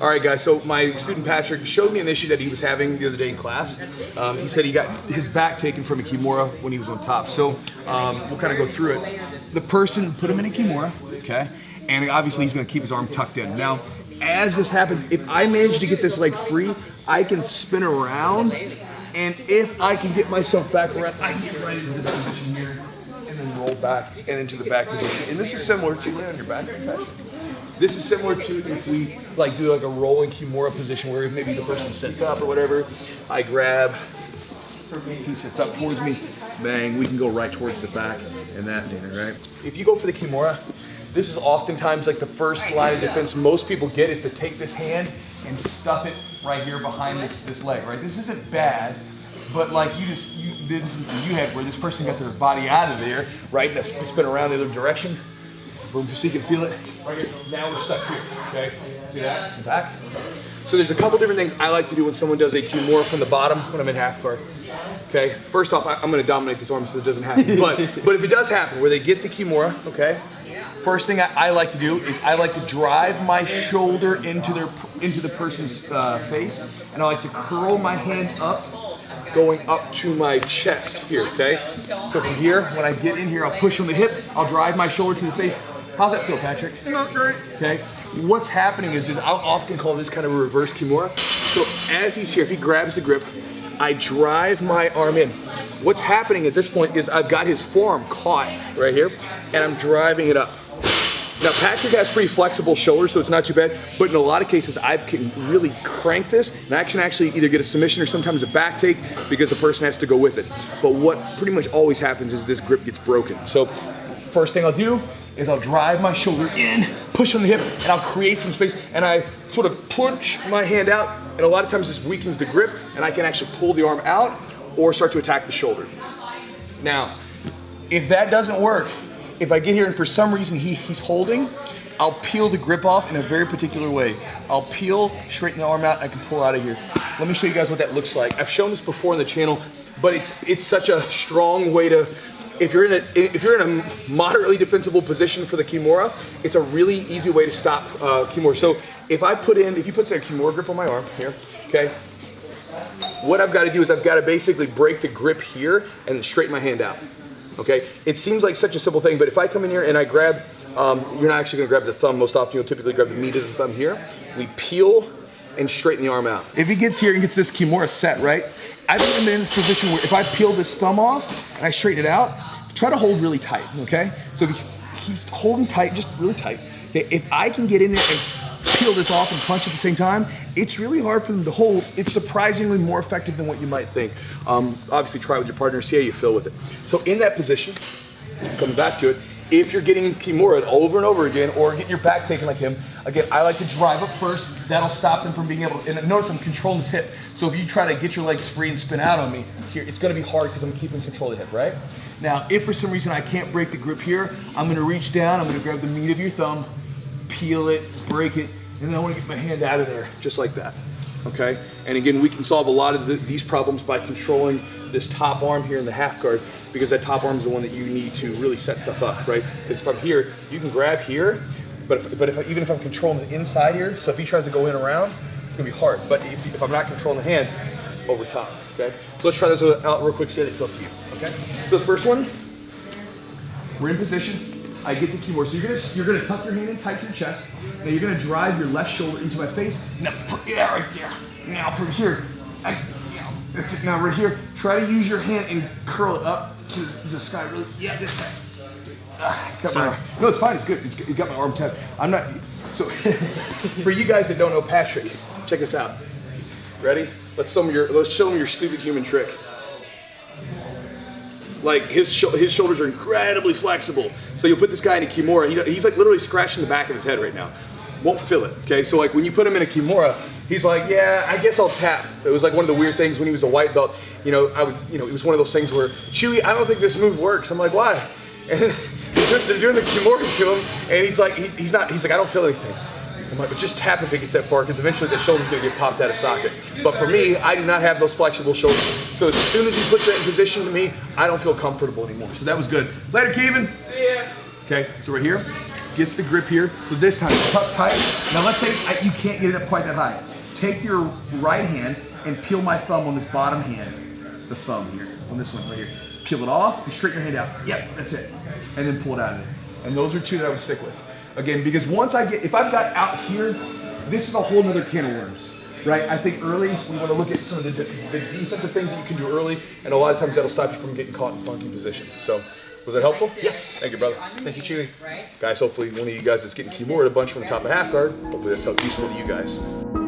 All right, guys, so my student Patrick showed me an issue that he was having the other day in class. He said he got his back taken from a Kimura when he was on top. So we'll kind of go through it. The person put him in a Kimura, okay? And obviously he's gonna keep his arm tucked in. Now, as this happens, if I manage to get this leg free, I can spin around, and if I can get myself back around, I can get right into this position here, and then roll back and into the back position. And this is similar to lay on your back, Patrick. This is similar to if we like do like a rolling Kimura position where maybe the person sits up or whatever, I grab, he sits up towards me, bang, we can go right towards the back and that dinner, right? If you go for the Kimura, this is oftentimes like the first line of defense most people get is to take this hand and stuff it right here behind this leg, right? This isn't bad, but like you did something you had where this person got their body out of there, right? That's spin around the other direction. Boom, so you can feel it right here. Now we're stuck here, okay? See that in the back? So there's a couple different things I like to do when someone does a Kimura from the bottom when I'm in half guard. Okay, first off, I'm gonna dominate this arm so it doesn't happen. But if it does happen, where they get the Kimura, okay? First thing I like to do is I like to drive my shoulder into the person's face, and I like to curl my hand up, going up to my chest here, okay? So from here, when I get in here, I'll push on the hip, I'll drive my shoulder to the face. How's that feel, Patrick? Not great. Okay. What's happening is I'll often call this kind of a reverse Kimura. So as he's here, if he grabs the grip, I drive my arm in. What's happening at this point is I've got his forearm caught right here, and I'm driving it up. Now Patrick has pretty flexible shoulders, so it's not too bad, but in a lot of cases I can really crank this, and I can actually either get a submission or sometimes a back take because the person has to go with it. But what pretty much always happens is this grip gets broken. So first thing I'll do is I'll drive my shoulder in, push on the hip, and I'll create some space, and I sort of push my hand out, and a lot of times this weakens the grip, and I can actually pull the arm out or start to attack the shoulder. Now, if that doesn't work, if I get here and for some reason he's holding, I'll peel the grip off in a very particular way. I'll peel, straighten the arm out, and I can pull out of here. Let me show you guys what that looks like. I've shown this before on the channel, but it's such a strong way to, if you're in a moderately defensible position for the Kimura, it's a really easy way to stop Kimura. So if you put a Kimura grip on my arm here, okay, what I've got to do is I've got to basically break the grip here and then straighten my hand out. Okay, it seems like such a simple thing, but if I come in here and I grab, you're not actually going to grab the thumb most often. You'll typically grab the meat of the thumb here. We peel and straighten the arm out. If he gets here and gets this Kimura set, right, I've been in this position where if I peel this thumb off and I straighten it out, try to hold really tight, okay? So he's holding tight, just really tight. Okay, if I can get in there and peel this off and punch at the same time, it's really hard for them to hold. It's surprisingly more effective than what you might think. Obviously try with your partner, see how you feel with it. So in that position, coming back to it, if you're getting Kimura over and over again, or getting your back taken like him, again, I like to drive up first. That'll stop him from being able to, and notice I'm controlling his hip. So if you try to get your legs free and spin out on me, here, it's gonna be hard because I'm keeping control of the hip, right? Now, if for some reason I can't break the grip here, I'm gonna reach down, I'm gonna grab the meat of your thumb, peel it, break it, and then I wanna get my hand out of there, just like that, okay? And again, we can solve a lot of these problems by controlling this top arm here in the half guard, because that top arm is the one that you need to really set stuff up, right? Because if I'm here, you can grab here, but even if I'm controlling the inside here, so if he tries to go in around, it's gonna be hard. But if I'm not controlling the hand, over top, okay? So let's try this out real quick, see how they feel to you, okay? So the first one, we're in position. I get the Kimura. So you're gonna tuck your hand in tight to your chest. Now you're gonna drive your left shoulder into my face. Now put it right there. Now from here, that's it. Now right here, try to use your hand and curl it up to the sky. Really, yeah, this time. It's got my arm. No, it's fine. It's good. It got my arm tapped. I'm not. So for you guys that don't know Patrick, check this out. Ready? Let's show him your stupid human trick. Like his shoulders are incredibly flexible. So you'll put this guy in a Kimura. He's like literally scratching the back of his head right now. Won't feel it. Okay. So like when you put him in a Kimura, he's like, yeah, I guess I'll tap. It was like one of the weird things when he was a white belt. It was one of those things where Chewy, I don't think this move works. I'm like, why? And they're doing the Kimura to him, and he's like, he's like, I don't feel anything. I'm like, but just tap if it gets that far, because eventually that shoulder's gonna get popped out of socket. But for me, I do not have those flexible shoulders. So as soon as he puts that in position to me, I don't feel comfortable anymore. So that was good. Later, Kevin. See ya. Okay, so we're here. gets the grip here. So this time, tuck tight. Now let's say you can't get it up quite that high. Take your right hand and peel my thumb on this bottom hand. The thumb here, on this one right here. Peel it off and straighten your hand out. Yep, that's it. And then pull it out of it. And those are two that I would stick with. Again, because once if I've got out here, this is a whole nother can of worms. Right, I think early we want to look at some of the defensive things that you can do early, and a lot of times that'll stop you from getting caught in funky positions. So, was that helpful? Yes. Thank you, brother. Thank you, Chewy. Guys, hopefully one of you guys that's getting Kimura a bunch from the top of half guard, hopefully that's useful to you guys.